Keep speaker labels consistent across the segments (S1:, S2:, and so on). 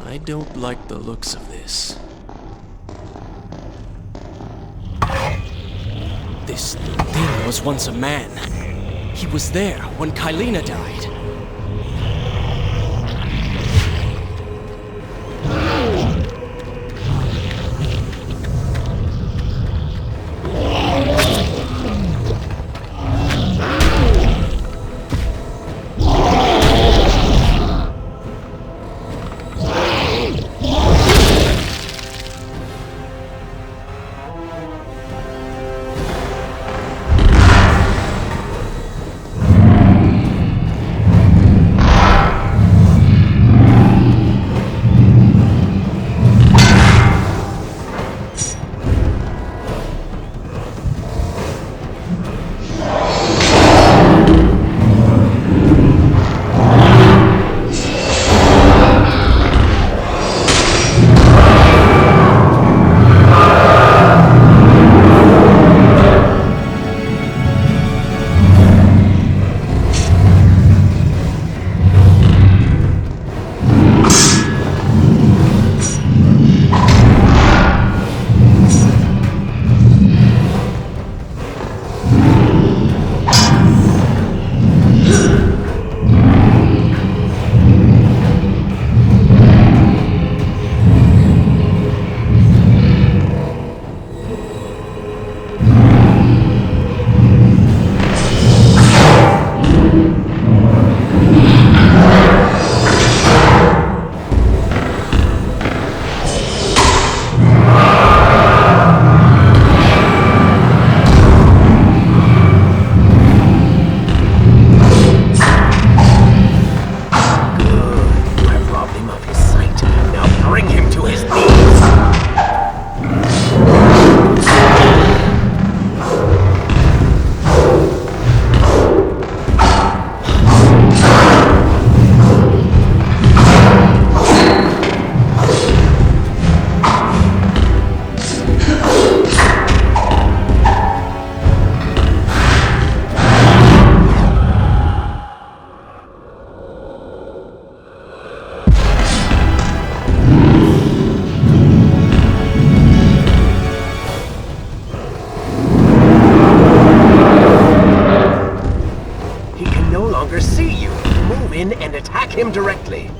S1: I don't like the looks of this. This thing was once a man. He was there when Kaileena died.
S2: him directly.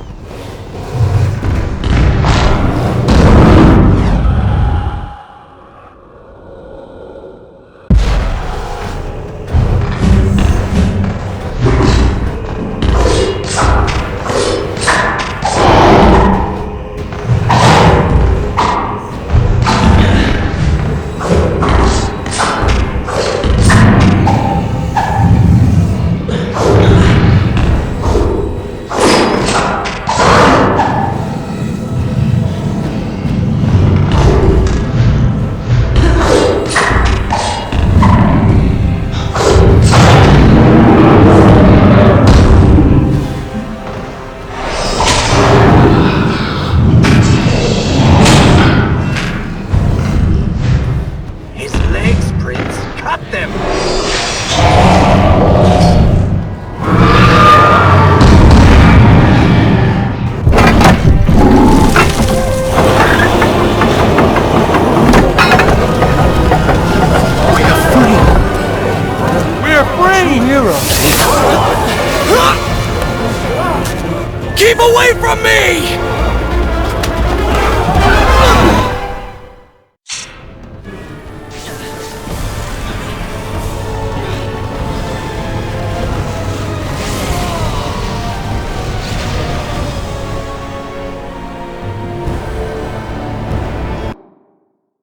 S1: Keep away from me!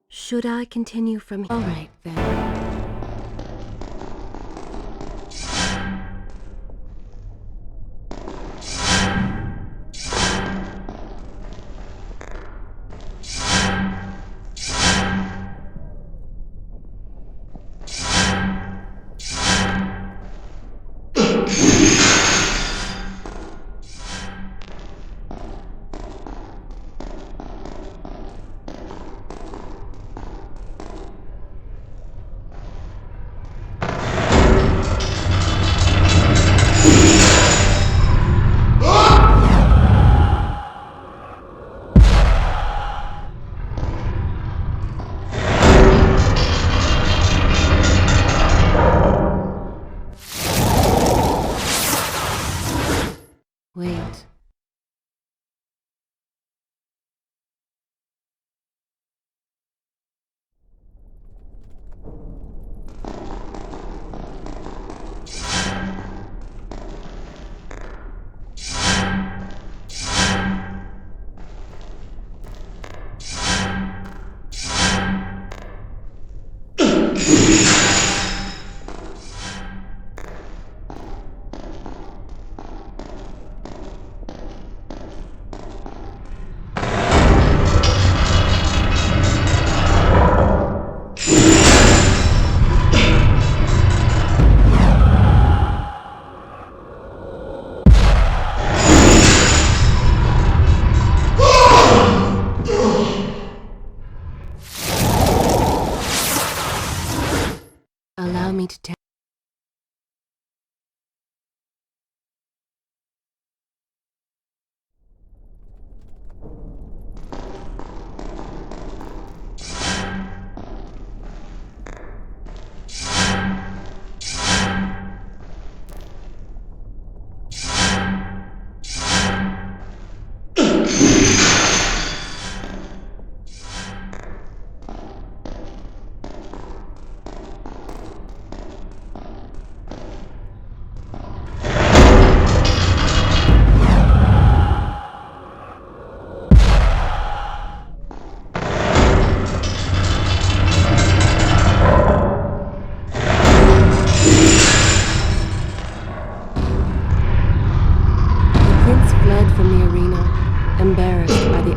S3: Should I continue from here? All right, then.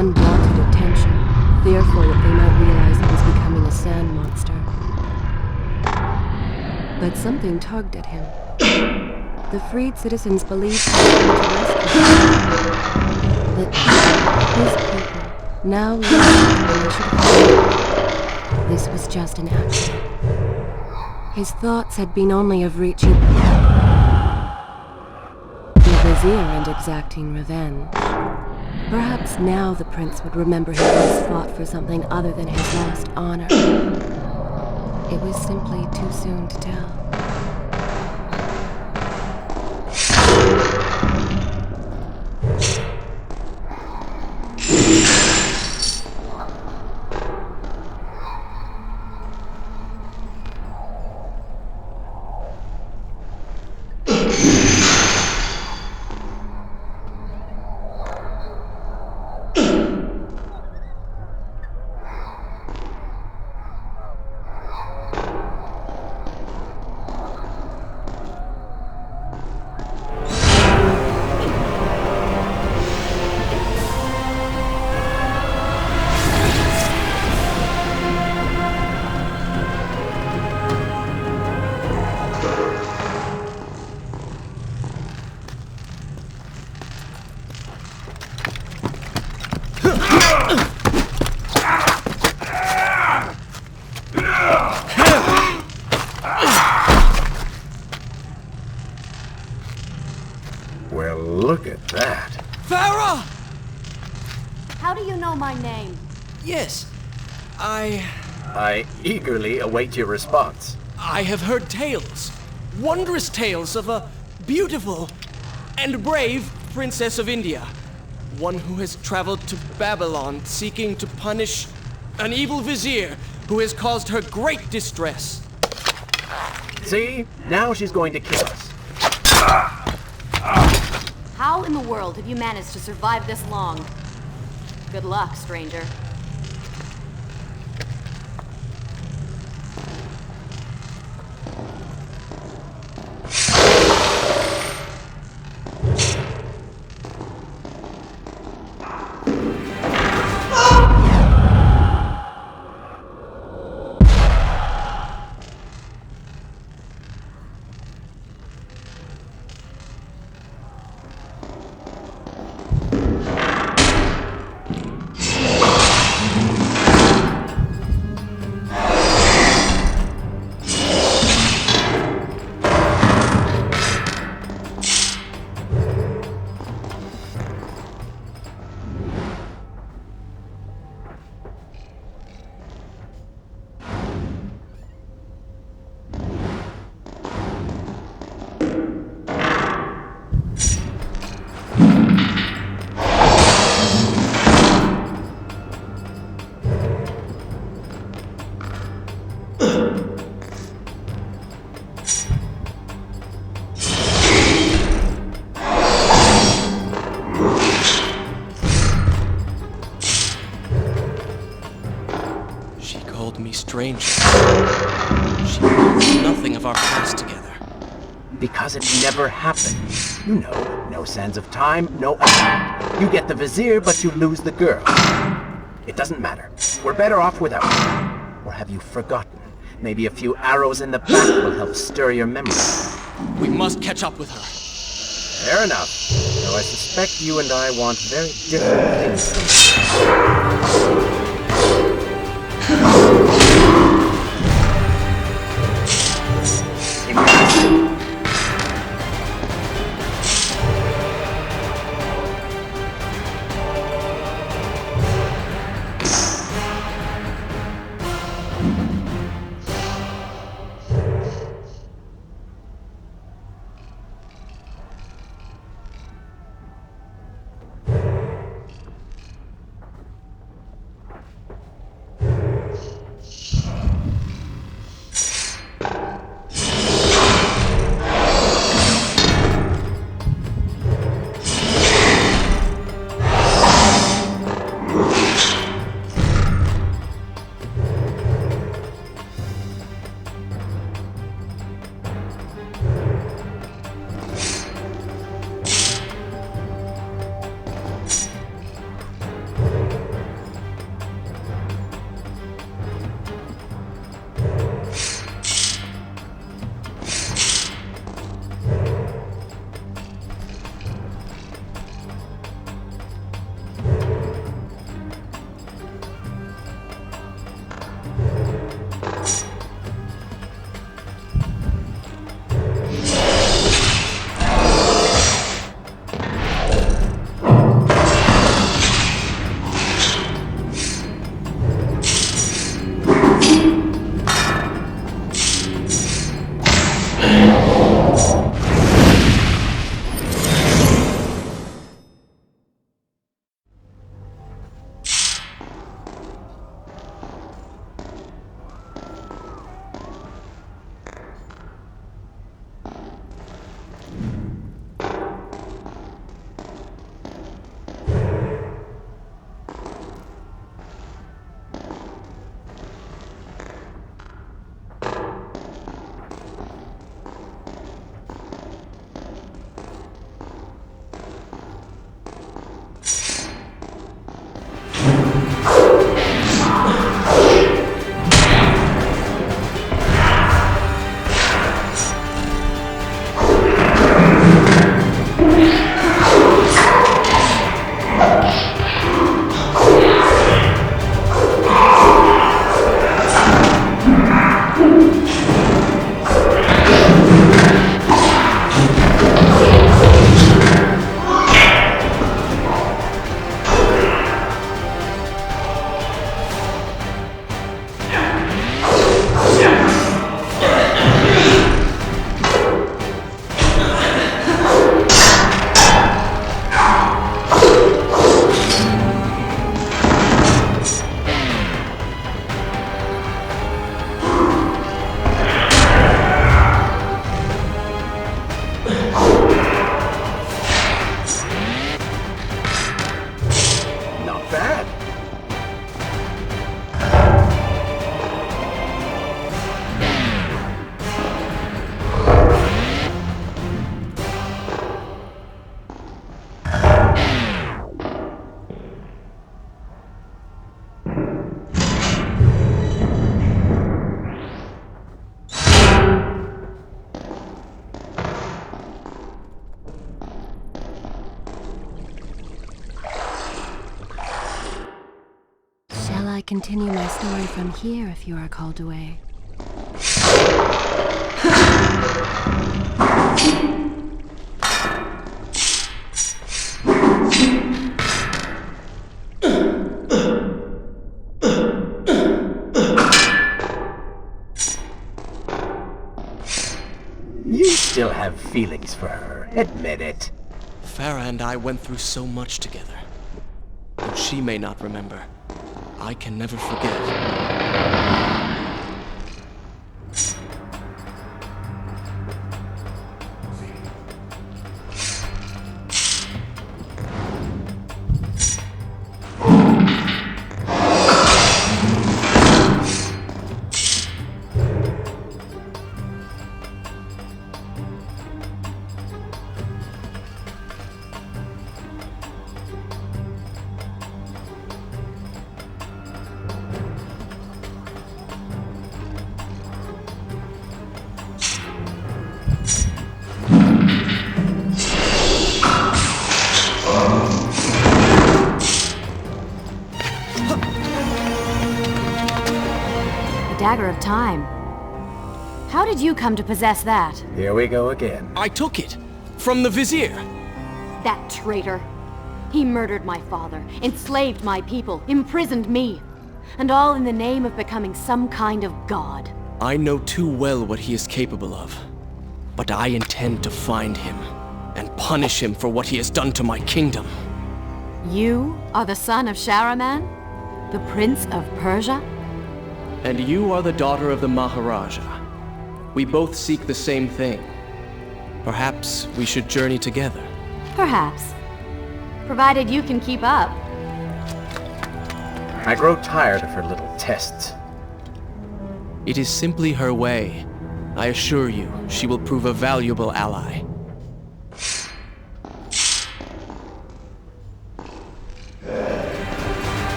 S3: unwanted attention, fearful that they might realize he was becoming a sand monster. But something tugged at him. The freed citizens believed he was going to rescue them. That his people now lived when they should have. This was just an accident. His thoughts had been only of reaching the Vizier and exacting revenge. Perhaps now the prince would remember he once fought for something other than his lost honor. It was simply too soon to tell.
S2: Well, look at that.
S1: Farah!
S4: How do you know my name?
S1: Yes,
S2: I eagerly await your response.
S1: I have heard tales. Wondrous tales of a beautiful and brave princess of India. One who has traveled to Babylon seeking to punish an evil vizier who has caused her great distress.
S2: See? Now she's going to kill us.
S4: How in the world have you managed to survive this long? Good luck, stranger.
S1: Stranger. She knows nothing of our past together.
S2: Because it never happened. You know, no sands of time, no attack. You get the Vizier, but you lose the girl. It doesn't matter. We're better off without her. Or have you forgotten? Maybe a few arrows in the back will help stir your memory.
S1: We must catch up with her.
S2: Fair enough. Though I suspect you and I want very different things from you.
S3: I continue my story from here if you are called away?
S2: You still have feelings for her. Admit it.
S1: Farah and I went through so much together. Though she may not remember, I can never forget.
S4: Dagger of Time. How did you come to possess that?
S2: Here we go again.
S1: I took it from the Vizier.
S4: That traitor. He murdered my father, enslaved my people, imprisoned me. And all in the name of becoming some kind of god.
S1: I know too well what he is capable of. But I intend to find him and punish him for what he has done to my kingdom.
S4: You are the son of Shahraman? The Prince of Persia?
S1: And you are the daughter of the Maharaja. We both seek the same thing. Perhaps we should journey together.
S4: Perhaps. Provided you can keep up.
S2: I grow tired of her little tests.
S1: It is simply her way. I assure you, she will prove a valuable ally.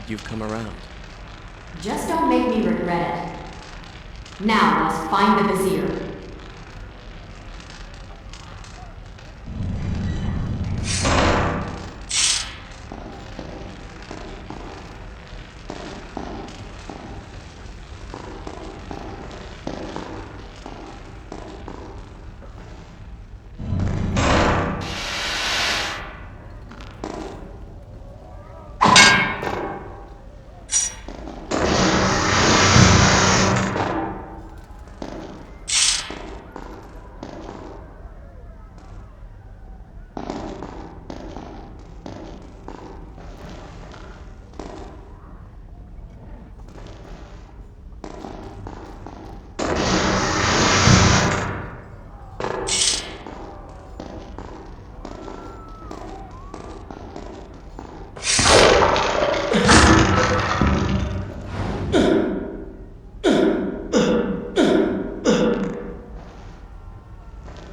S1: You've come around.
S4: Just don't make me regret it. Now let's find the Vizier.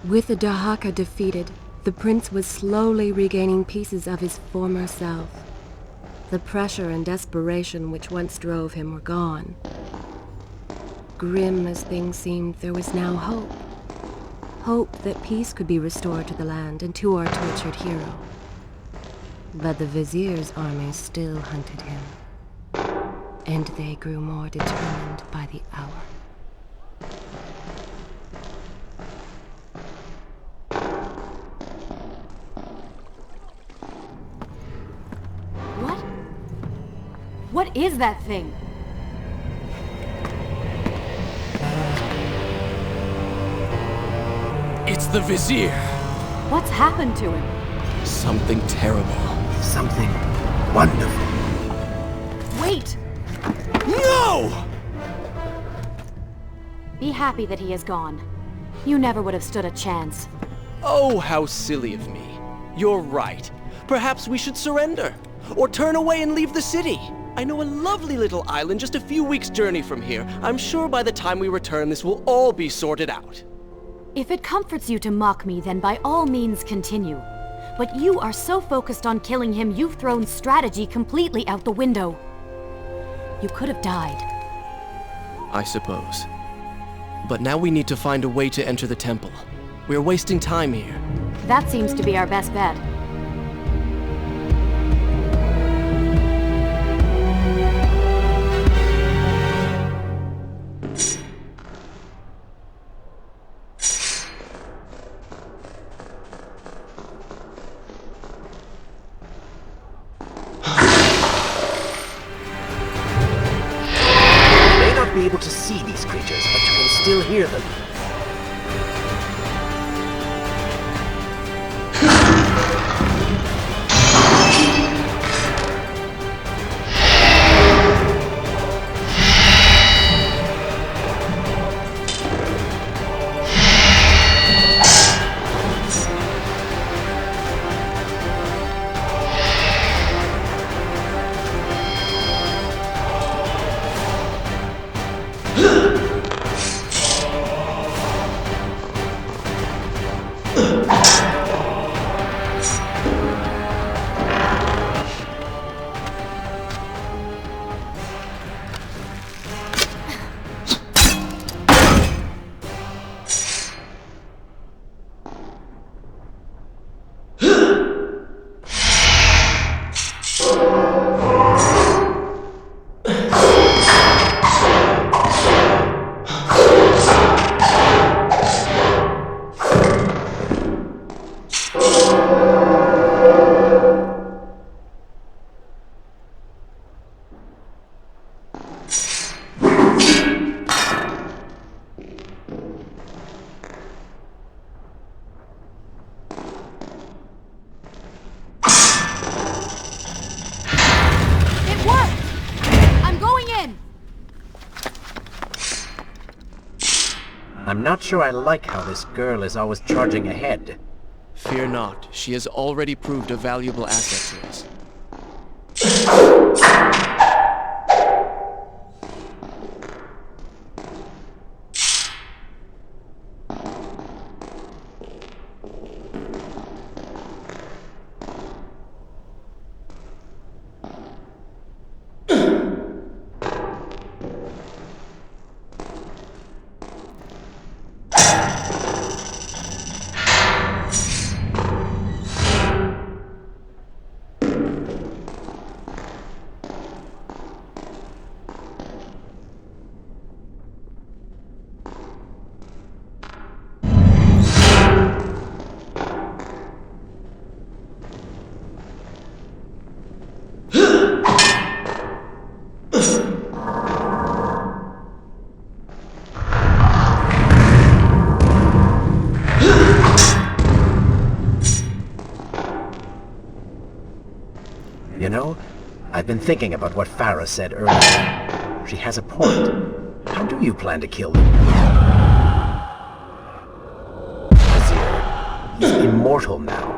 S3: With the Dahaka defeated, the prince was slowly regaining pieces of his former self. The pressure and desperation which once drove him were gone. Grim as things seemed, there was now hope. Hope that peace could be restored to the land and to our tortured hero. But the Vizier's army still hunted him, and they grew more determined by the hour.
S4: What is that thing?
S1: It's the Vizier.
S4: What's happened to him?
S1: Something terrible.
S2: Something wonderful.
S4: Wait!
S1: No!
S4: Be happy that he is gone. You never would have stood a chance.
S1: Oh, how silly of me. You're right. Perhaps we should surrender. Or turn away and leave the city. I know a lovely little island just a few weeks' journey from here. I'm sure by the time we return, this will all be sorted out.
S4: If it comforts you to mock me, then by all means continue. But you are so focused on killing him, you've thrown strategy completely out the window. You could have died.
S1: I suppose. But now we need to find a way to enter the temple. We're wasting time here.
S4: That seems to be our best bet.
S2: Be able to see these creatures, but you can still hear them. I'm not sure I like how this girl is always charging ahead.
S1: Fear not. She has already proved a valuable asset to us.
S2: You know, I've been thinking about what Farah said earlier. She has a point. How do you plan to kill them? Vizier, he's immortal now.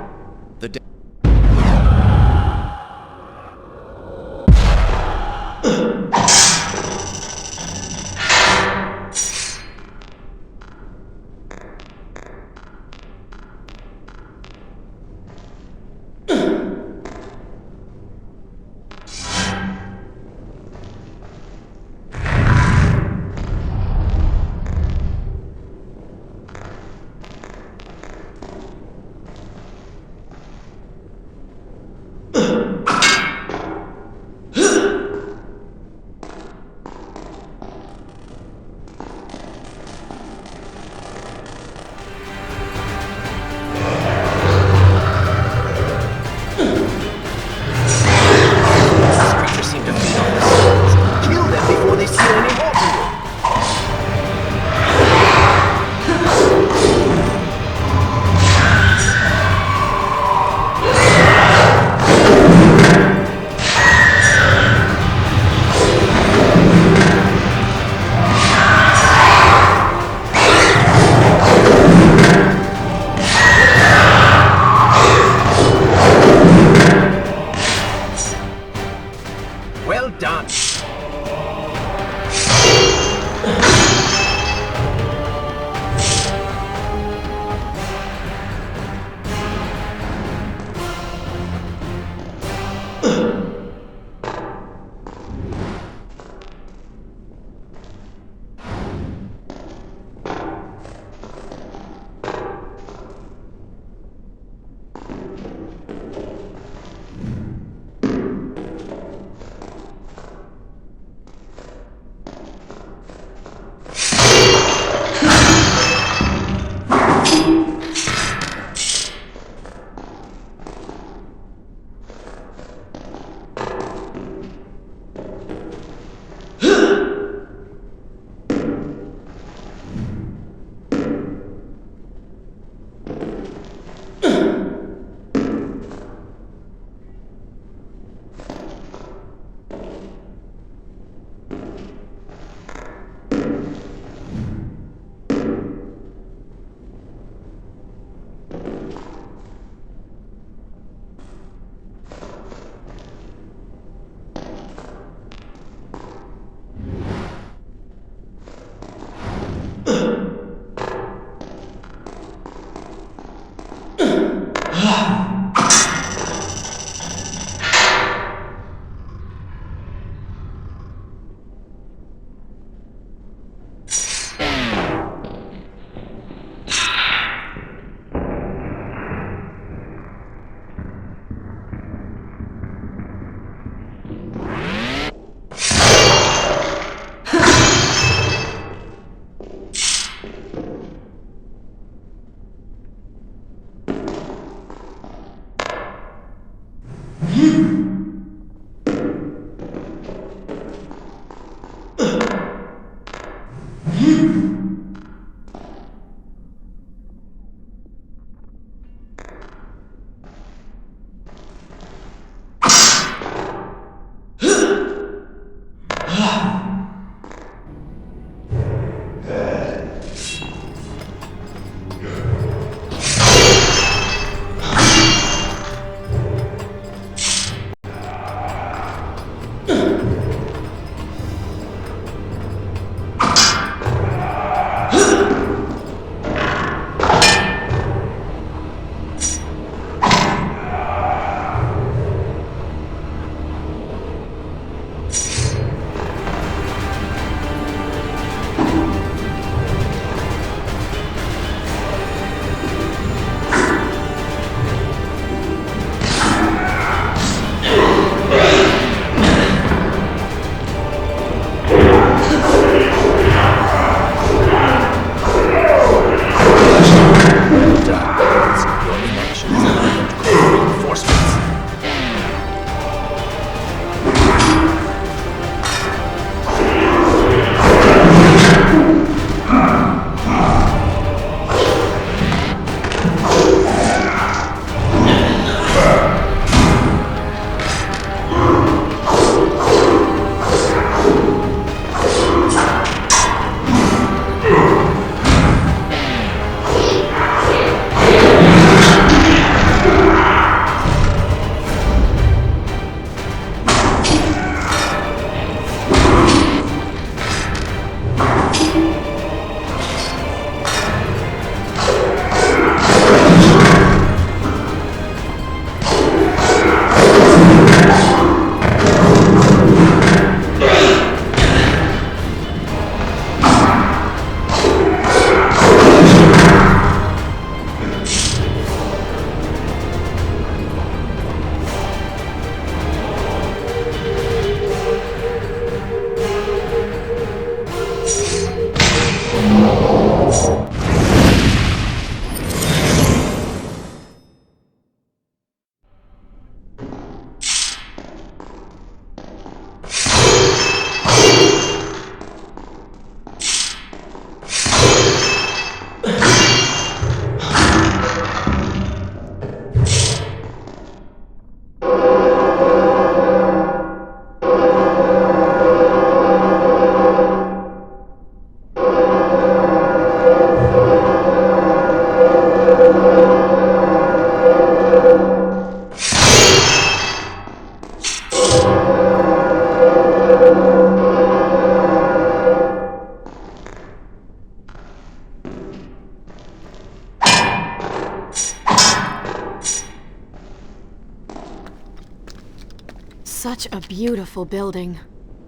S4: Such a beautiful building.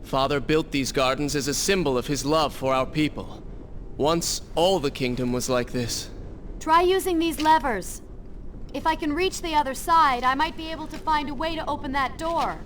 S1: Father built these gardens as a symbol of his love for our people. Once, all the kingdom was like this.
S4: Try using these levers. If I can reach the other side, I might be able to find a way to open that door.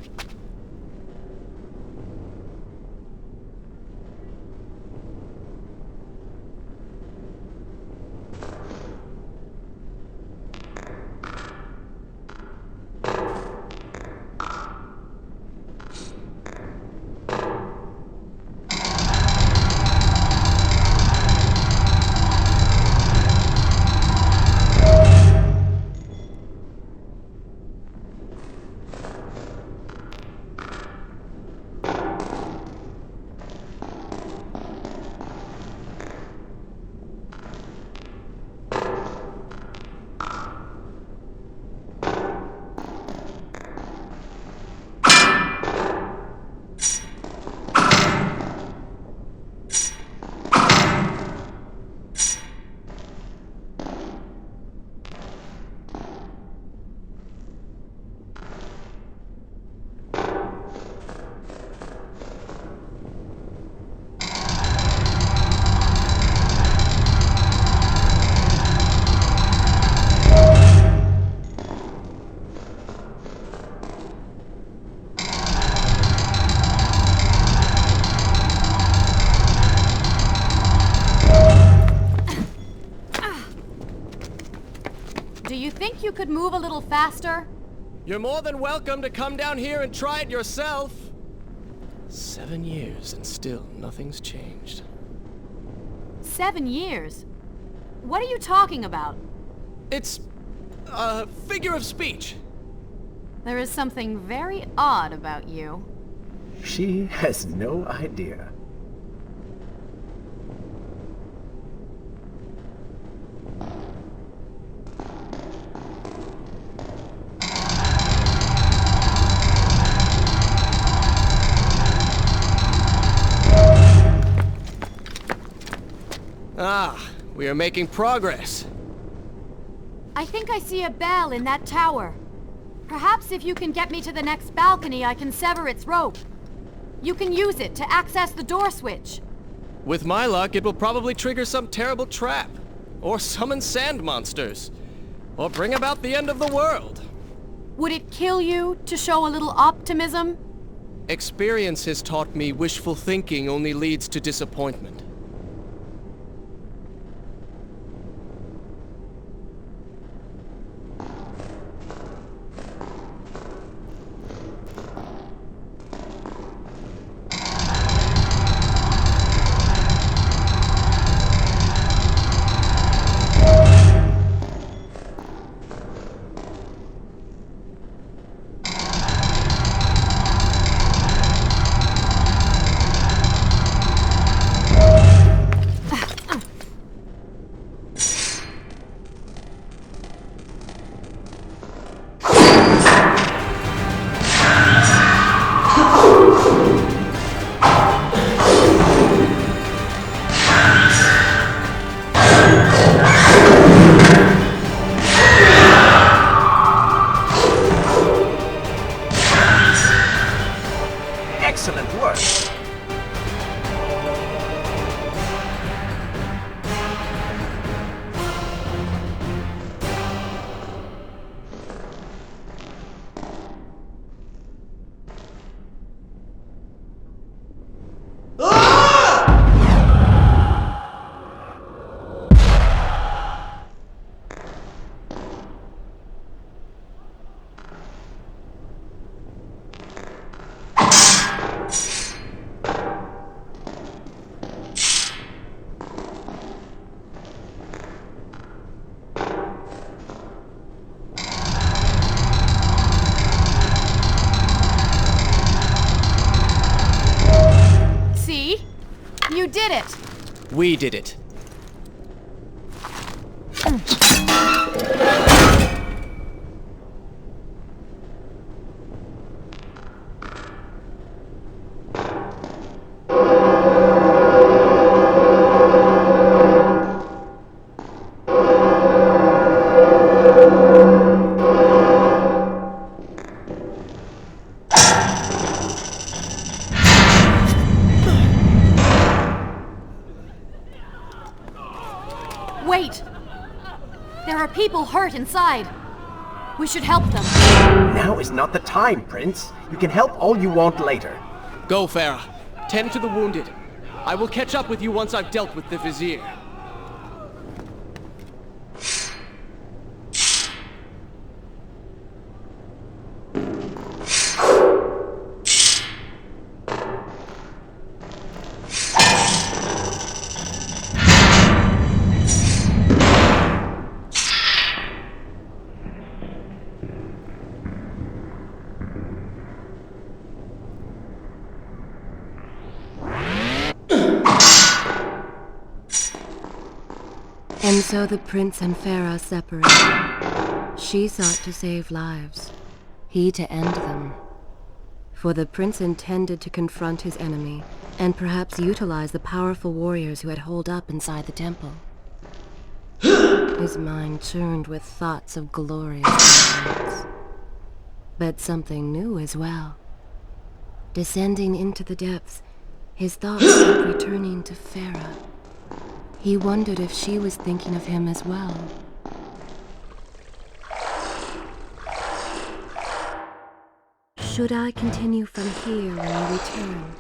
S4: You could move a little faster?
S1: You're more than welcome to come down here and try it yourself. 7 years and still nothing's changed.
S4: 7 years? What are you talking about?
S1: It's a figure of speech.
S4: There is something very odd about you.
S2: She has no idea.
S1: Ah, we are making progress.
S4: I think I see a bell in that tower. Perhaps if you can get me to the next balcony, I can sever its rope. You can use it to access the door switch.
S1: With my luck, it will probably trigger some terrible trap. Or summon sand monsters. Or bring about the end of the world.
S4: Would it kill you to show a little optimism?
S1: Experience has taught me wishful thinking only leads to disappointment. We did it.
S4: Wait! There are people hurt inside. We should help them.
S2: Now is not the time, Prince. You can help all you want later.
S1: Go, Farah. Tend to the wounded. I will catch up with you once I've dealt with the Vizier.
S3: And so the prince and Farah separated. She sought to save lives, he to end them. For the prince intended to confront his enemy, and perhaps utilize the powerful warriors who had holed up inside the temple. His mind churned with thoughts of glorious violence. But something new as well. Descending into the depths, his thoughts kept returning to Farah. He wondered if she was thinking of him as well. Should I continue from here when we return?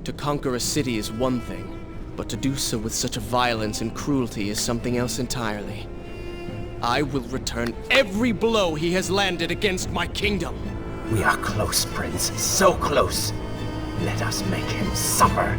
S1: To conquer a city is one thing, but to do so with such a violence and cruelty is something else entirely. I will return every blow he has landed against my kingdom.
S2: We are close, Prince. So close. Let us make him suffer.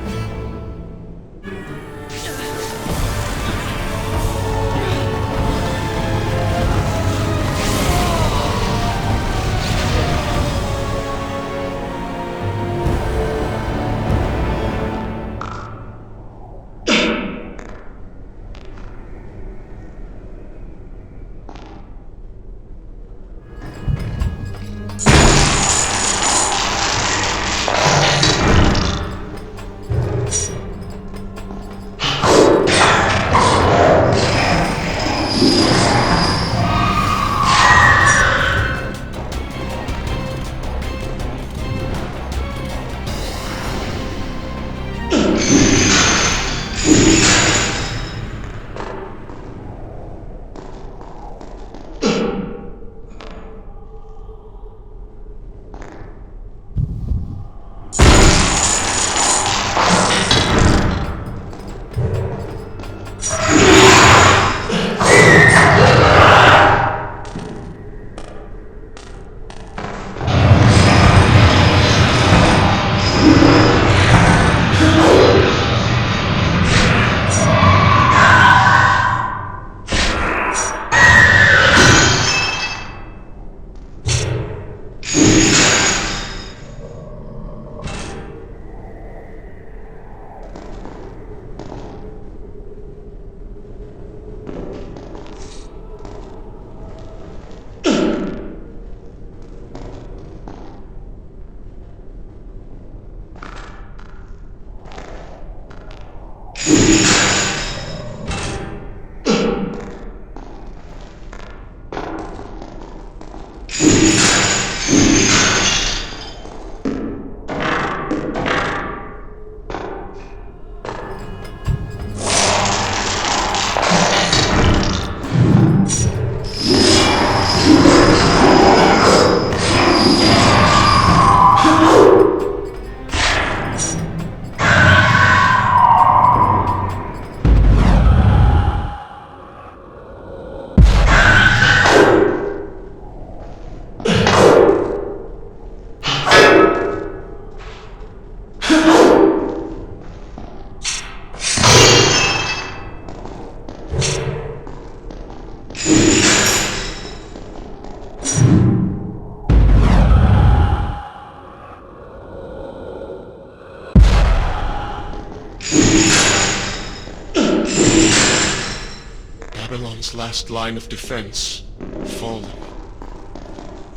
S5: last line of defense, falling.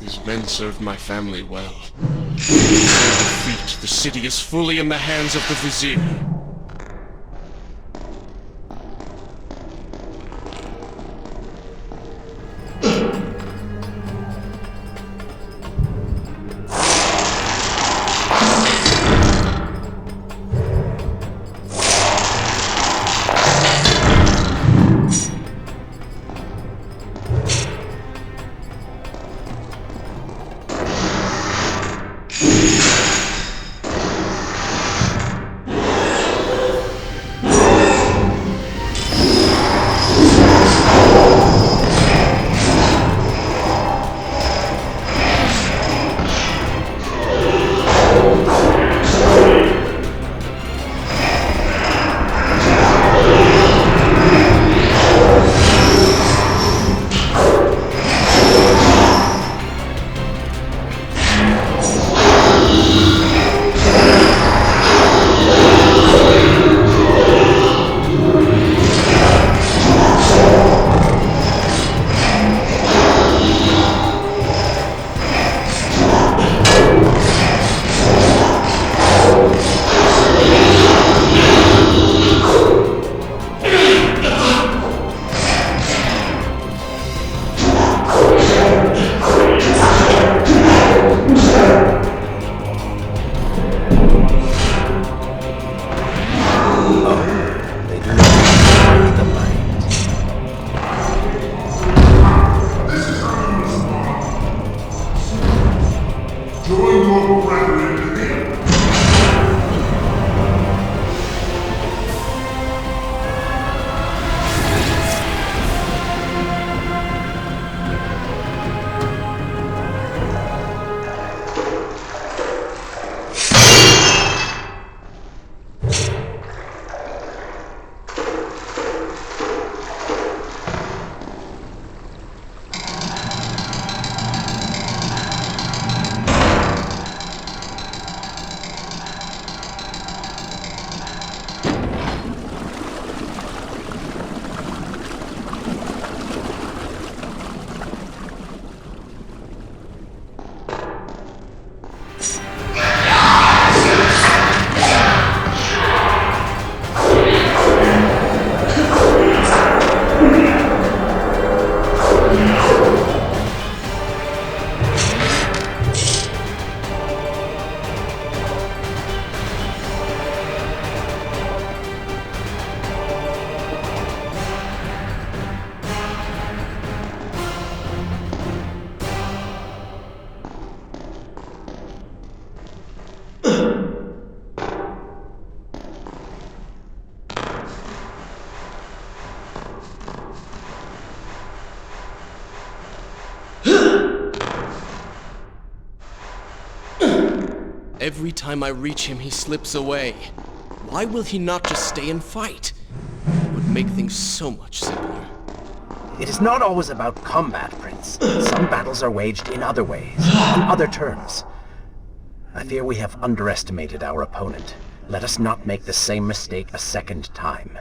S5: These men served my family well. With their defeat, the city is fully in the hands of the Vizier.
S1: Every time I reach him, he slips away. Why will he not just stay and fight? It would make things so much simpler.
S2: It is not always about combat, Prince. Some battles are waged in other ways, on other terms. I fear we have underestimated our opponent. Let us not make the same mistake a second time.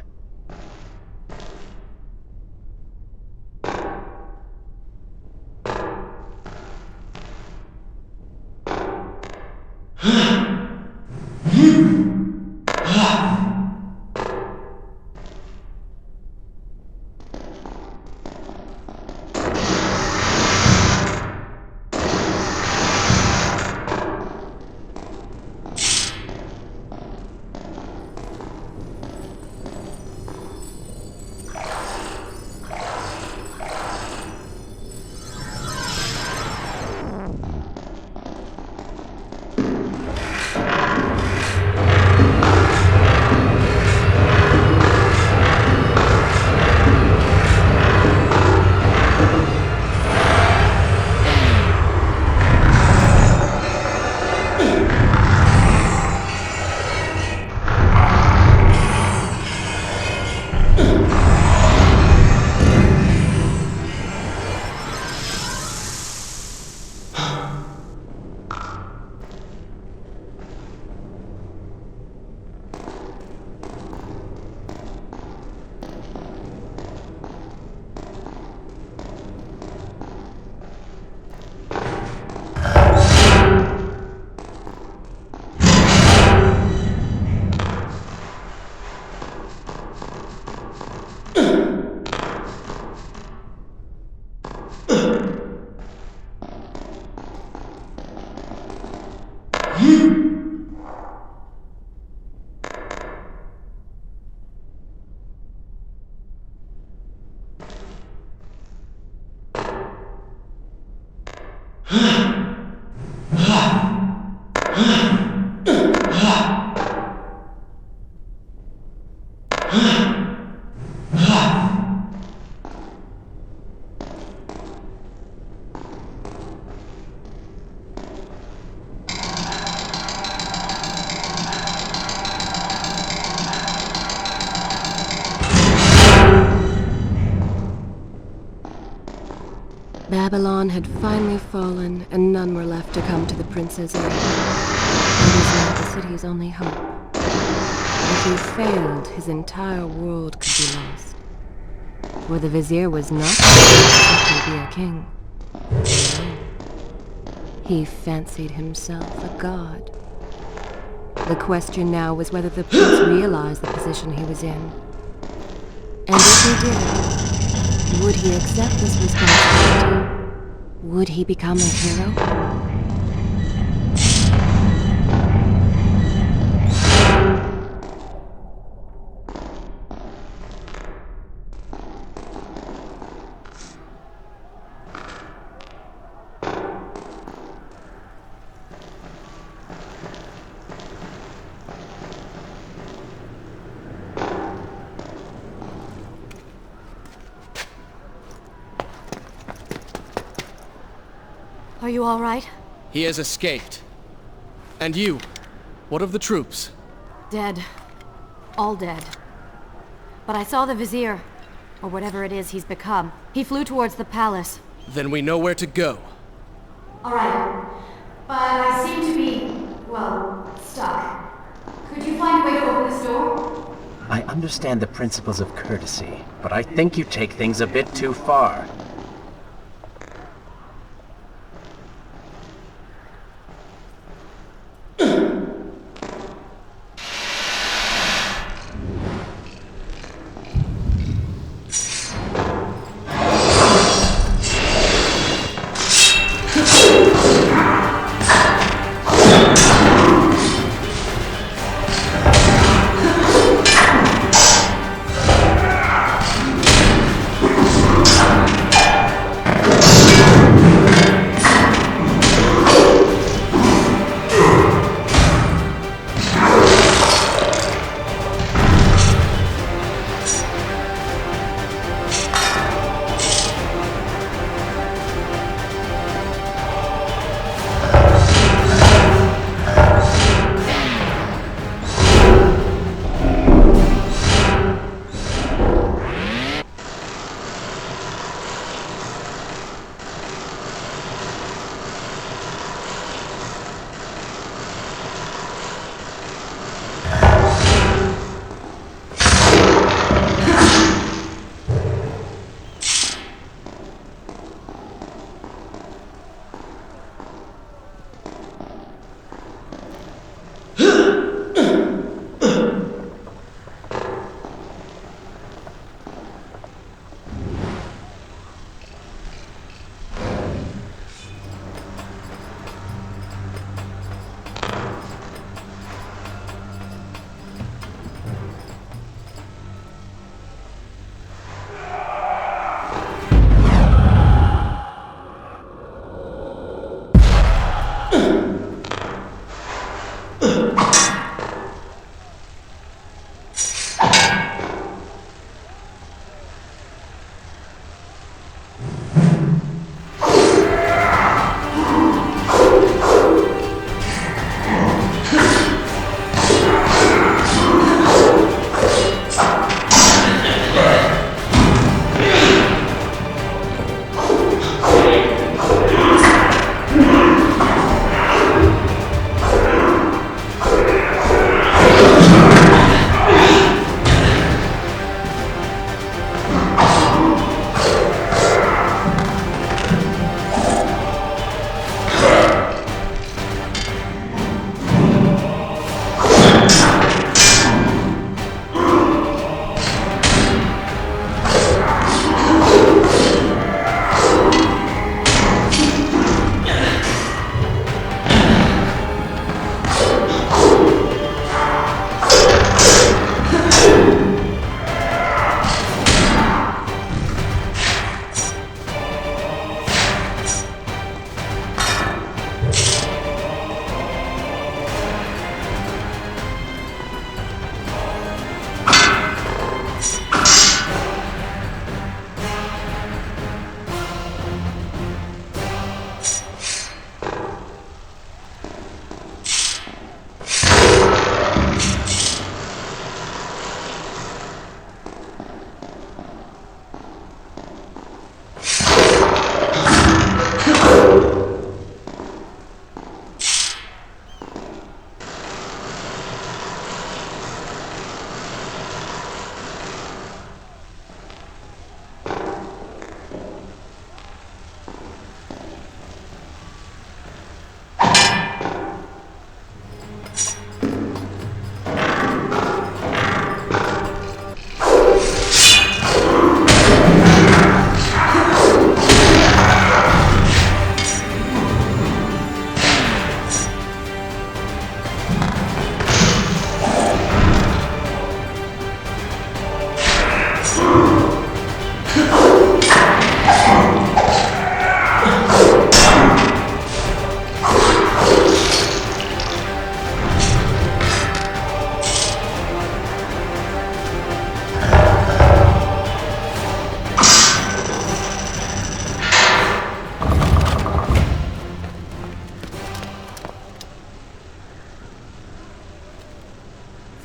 S3: Babylon had finally fallen, and none were left to come to the prince's aid. It was now the city's only hope. If he failed, his entire world could be lost. For the Vizier was not going to be a king. No. He fancied himself a god. The question now was whether the prince realized the position he was in. And if he did, would he accept this responsibility? Would he become a hero?
S4: Are you all right?
S1: He has escaped. And you? What of the troops?
S4: Dead. All dead. But I saw the Vizier, or whatever it is he's become. He flew towards the palace.
S1: Then we know where to go.
S4: All right. But I seem to be, well, stuck. Could you find a way to open this door?
S2: I understand the principles of courtesy, but I think you take things a bit too far.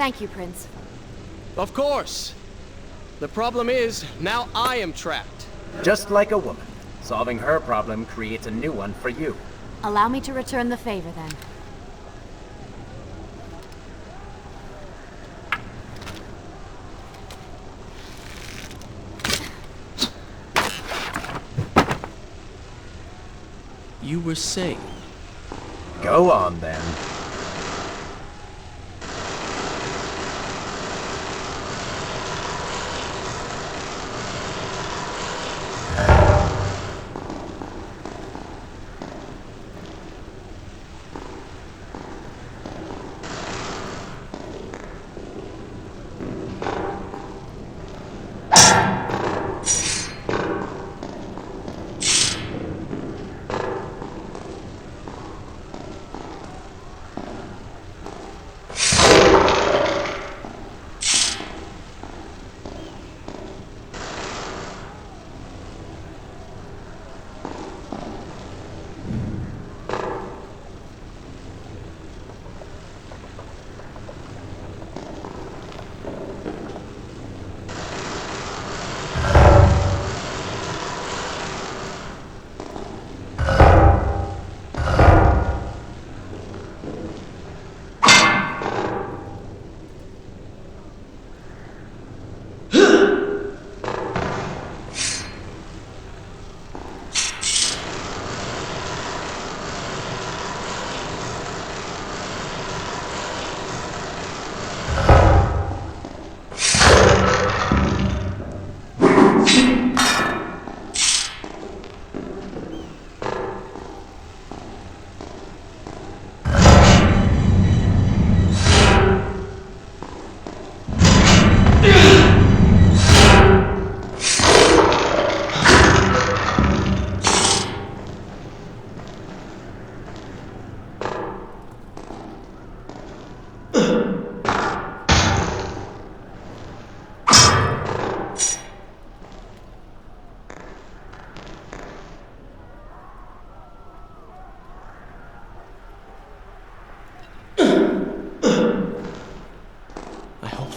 S4: Thank you, Prince.
S1: Of course. The problem is, now I am trapped.
S2: Just like a woman. Solving her problem creates a new one for you.
S4: Allow me to return the favor, then.
S1: You were saying?
S2: Go on, then.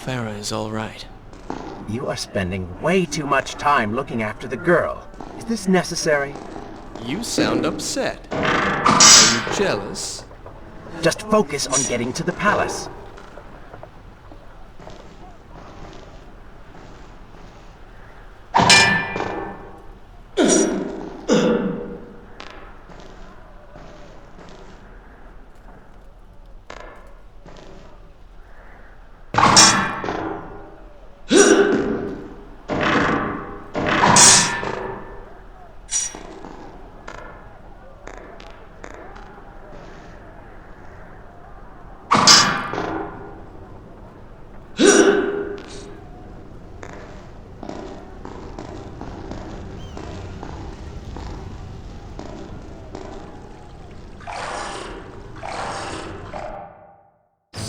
S1: Farah is all right.
S2: You are spending way too much time looking after the girl. Is this necessary?
S1: You sound upset. Are you jealous?
S2: Just focus on getting to the palace.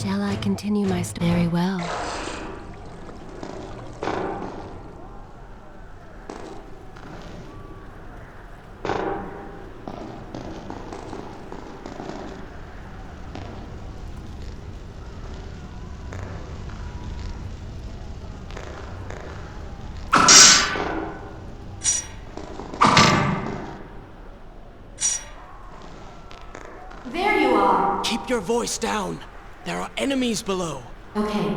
S3: Shall I continue my story? Very well.
S4: There you are!
S1: Keep your voice down. There are enemies below.
S4: Okay.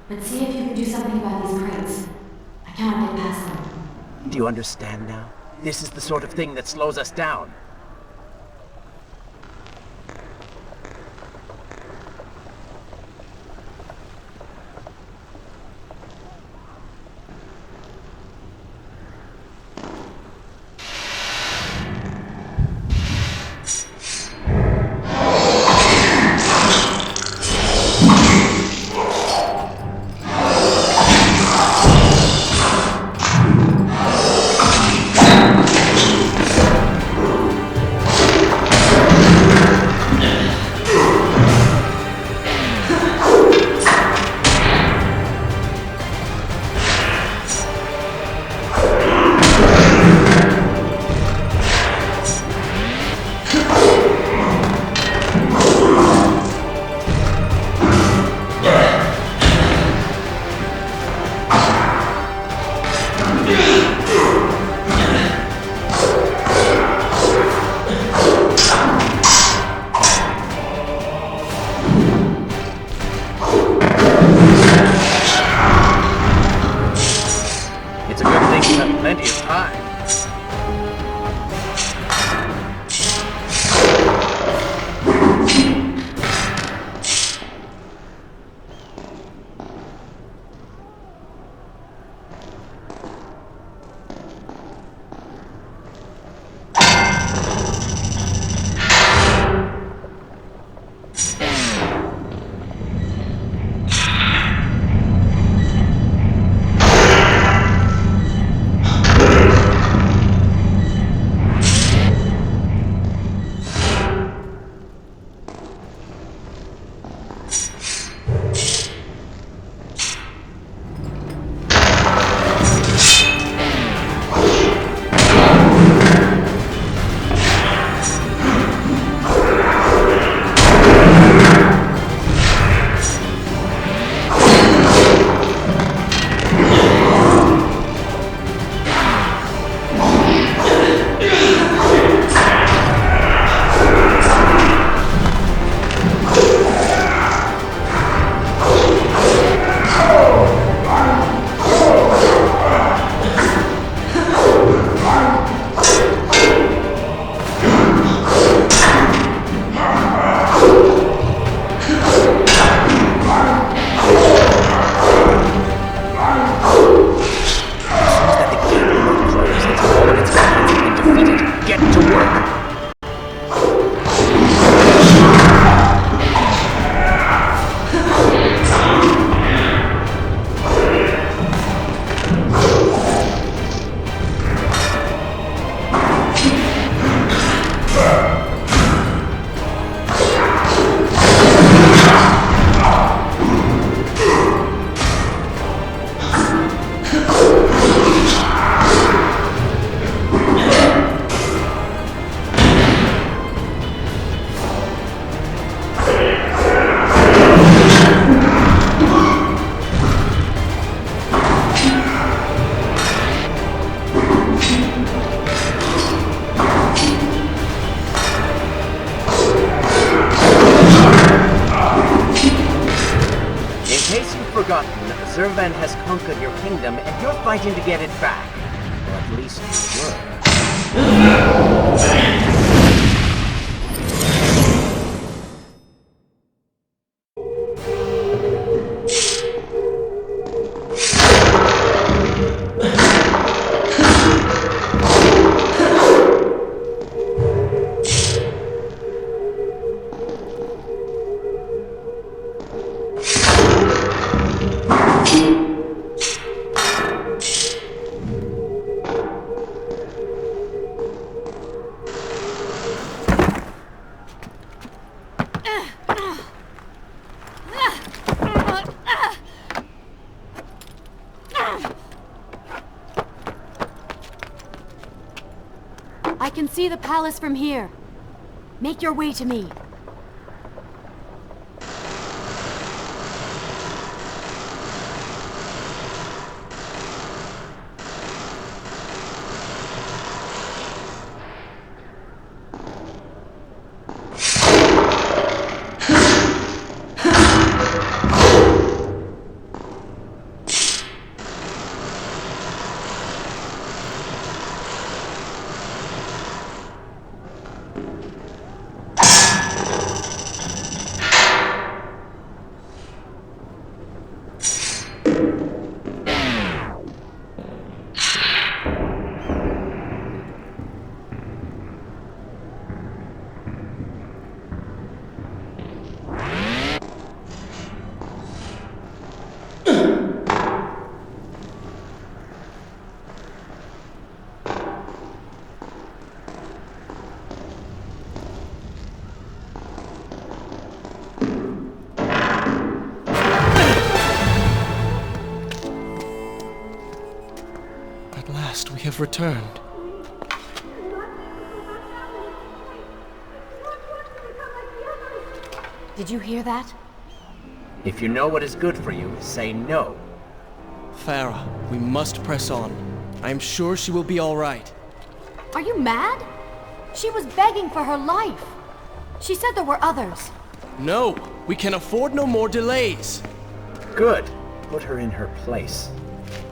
S4: Let's see if you can do something about these crates. I cannot get past them.
S2: Do you understand now? This is the sort of thing that slows us down. forgotten, Zervan has conquered your kingdom, and you're fighting to get it back. Or at least you were.
S4: I can see the palace from here. Make your way to me.
S1: We have returned.
S4: Did you hear that?
S2: If you know what is good for you, say no.
S1: Farah, we must press on. I am sure she will be all right.
S4: Are you mad? She was begging for her life. She said there were others.
S1: No, we can afford no more delays.
S2: Good. Put her in her place.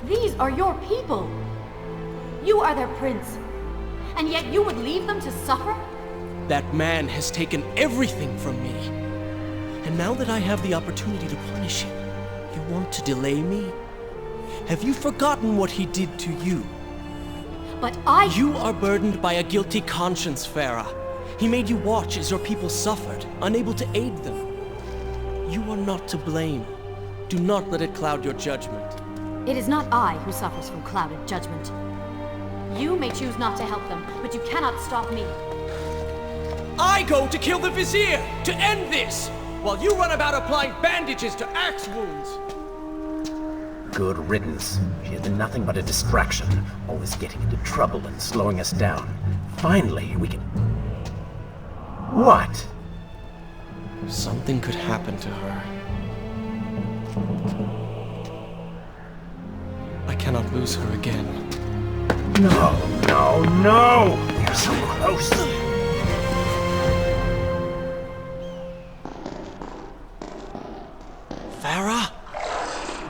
S4: These are your people. You are their prince. And yet you would leave them to suffer?
S1: That man has taken everything from me. And now that I have the opportunity to punish him, you want to delay me? Have you forgotten what he did to you?
S4: But
S1: You are burdened by a guilty conscience, Farah. He made you watch as your people suffered, unable to aid them. You are not to blame. Do not let it cloud your judgment.
S4: It is not I who suffers from clouded judgment. You may choose not to help them, but you cannot stop me.
S1: I go to kill the Vizier, to end this, while you run about applying bandages to axe wounds.
S2: Good riddance. She has been nothing but a distraction, always getting into trouble and slowing us down. Finally, we can... What?
S1: Something could happen to her. I cannot lose her again.
S2: No, no, no! We're so close!
S1: Farah?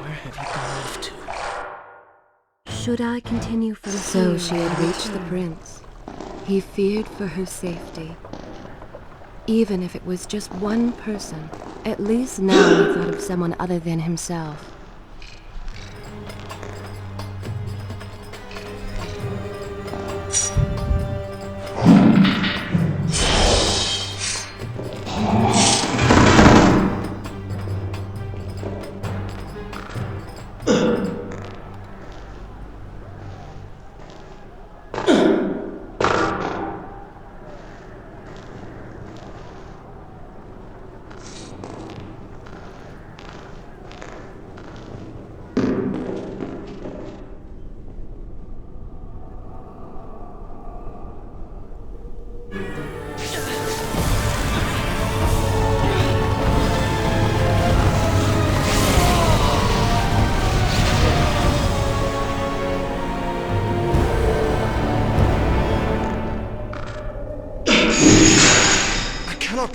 S1: Where have you gone off to?
S3: Should I continue from So she had reached the prince. He feared for her safety. Even if it was just one person, at least now he thought of someone other than himself.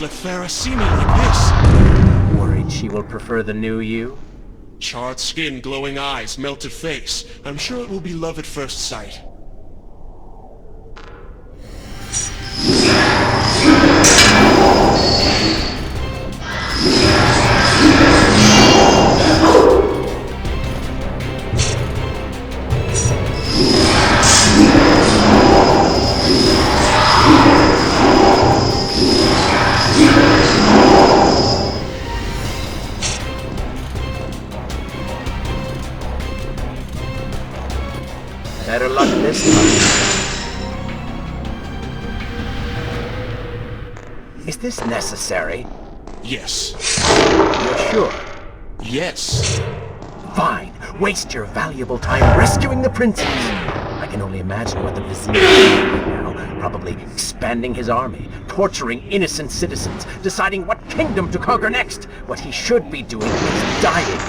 S5: Let Farah see me like this.
S2: Worried she will prefer the new you?
S5: Charred skin, glowing eyes, melted face. I'm sure it will be love at first sight.
S2: Better luck this time. Is this necessary?
S5: Yes.
S2: You're sure?
S5: Yes.
S2: Fine. Waste your valuable time rescuing the princess. I can only imagine what the Vizier is doing right now. Probably expanding his army, torturing innocent citizens, deciding what kingdom to conquer next. What he should be doing is dying.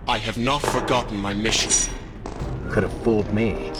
S5: I have not forgotten my mission.
S2: Could have fooled me.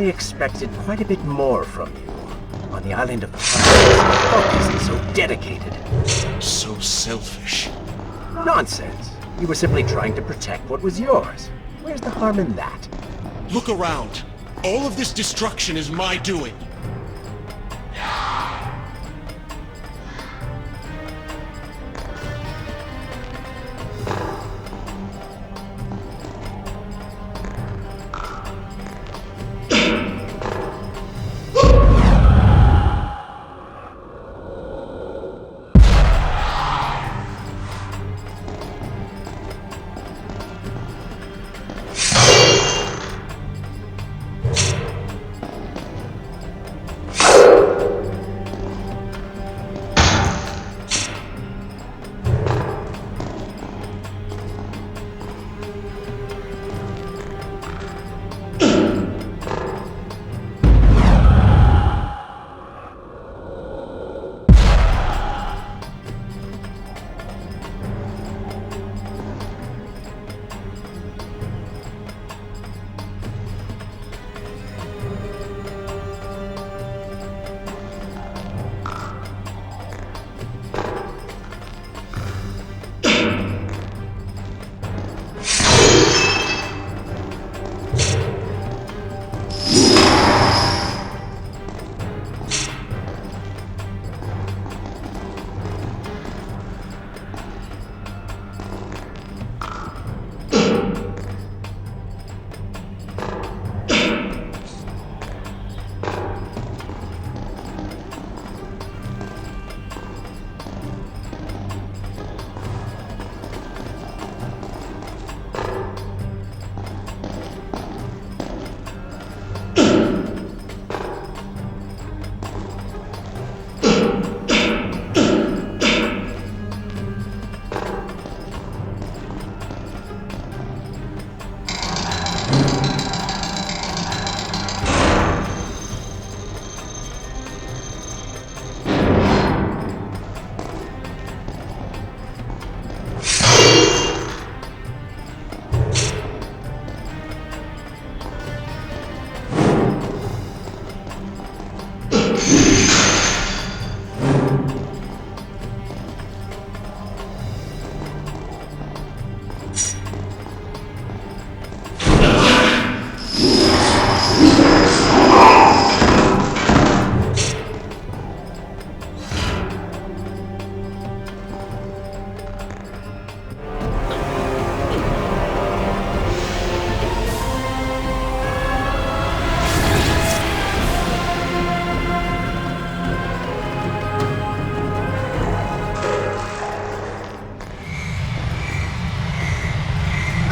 S2: Expected quite a bit more from you. On the island of Time, focused and so dedicated.
S5: So selfish.
S2: Nonsense. You were simply trying to protect what was yours. Where's the harm in that?
S5: Look around. All of this destruction is my doing.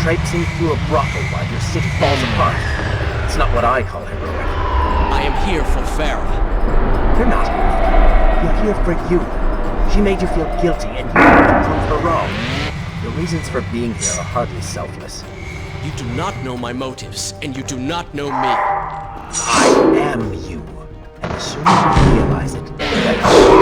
S2: traipsing through a brothel while your city falls apart. It's not what I call heroic.
S1: I am here for Farah.
S2: You're not here for her. You're here for you. She made you feel guilty, and you have to prove her wrong. Your reasons for being here are hardly selfless.
S1: You do not know my motives, and you do not know me.
S2: I am you. And as soon as you realize it, the better.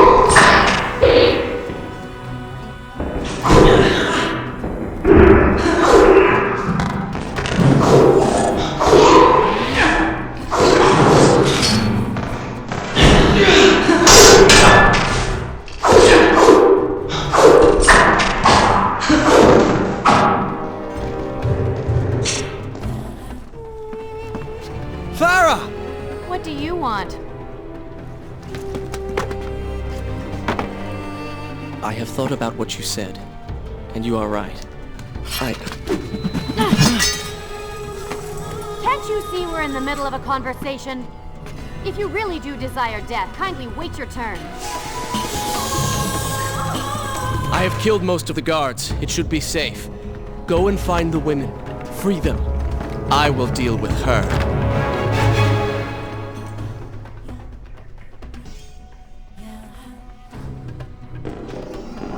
S1: Farah!
S4: What do you want?
S1: I have thought about what you said, and you are right.
S4: Can't you see we're in the middle of a conversation? If you really do desire death, kindly wait your turn.
S1: I have killed most of the guards. It should be safe. Go and find the women. Free them. I will deal with her.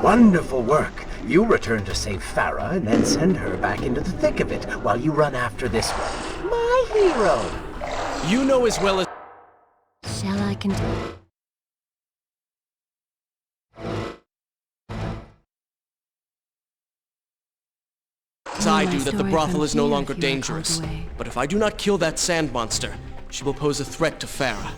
S2: Wonderful work. You return to save Farah and then send her back into the thick of it while you run after this one. My hero!
S1: You know as well as
S3: Shall I continue?
S1: I do that the
S3: story
S1: brothel
S3: from
S1: is no
S3: here
S1: longer
S3: if you are called
S1: dangerous.
S3: away.
S1: But if I do not kill that sand monster, she will pose a threat to Farah.